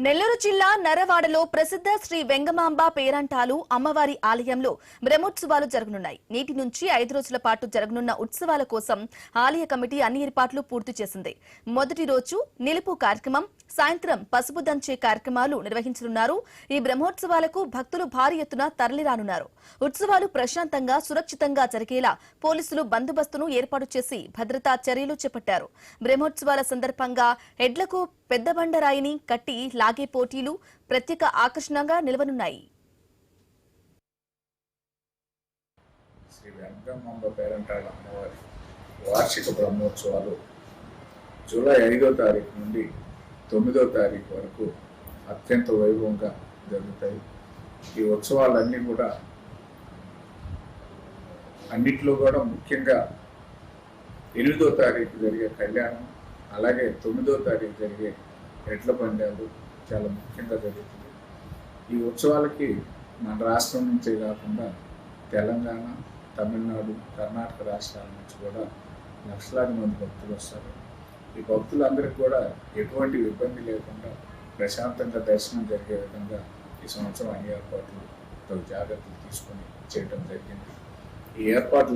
నెల్లూరు జిల్లా నరవాడలో ప్రసిద్ధ శ్రీ వెంగమాంబ పేరంటాలు అమ్మవారి ఆలయంలో బ్రహ్మోత్సవాలు జరగనున్నాయి. నేటి నుంచి 5 రోజుల పాటు జరగనున్న ఉత్సవాల కోసం ఆలయ కమిటీ అన్ని ఏర్పాట్లు పూర్తి చేసింది. మొదటి రోజు నిలుపు కార్యక్రమం, సాయంత్రం పసుపు దంచే కార్యక్రమాలు నిర్వహించనున్నారు. ఈ బ్రహ్మోత్సవాలకు భక్తులు భారీ ఎత్తున తరలిరానున్నారు. ఉత్సవాలు ప్రశాంతంగా, సురక్షితంగా జరిగేలా పోలీసులు బందోబస్తును ఏర్పాటు చేసి భద్రతా చర్యలు చేపట్టారు. బ్రహ్మోత్సవాల సందర్భంగా ఎడ్లకు పెద్ద బండరాయిని కట్టి లాగే పోటీలు ప్రత్యేక ఆకర్షణగా నిలవనున్నాయి. శ్రీ వెంగమాంబ పేరంటాల అమ్మవారి వార్షిక బ్రహ్మోత్సవాలు జూలై 5వ తారీఖు నుండి 9వ తారీఖు వరకు అత్యంత వైభవంగా జరుగుతాయి. ఈ ఉత్సవాలన్నీ కూడా అన్నిట్లో కూడా ముఖ్యంగా 8వ తారీఖు జరిగే కళ్యాణం, అలాగే 9వ తారీఖు జరిగే ఎడ్ల పందాలు చాలా ముఖ్యంగా జరుగుతుంది. ఈ ఉత్సవాలకి మన రాష్ట్రం నుంచే కాకుండా తెలంగాణ, తమిళనాడు, కర్ణాటక రాష్ట్రాల నుంచి కూడా లక్షలాది మంది భక్తులు వస్తారు. ఈ భక్తులందరికీ కూడా ఎటువంటి ఇబ్బంది లేకుండా ప్రశాంతంగా దర్శనం జరిగే విధంగా ఈ సంవత్సరం అన్ని ఏర్పాట్లు జాగ్రత్తలు తీసుకొని చేయడం జరిగింది. ఈ ఏర్పాట్లు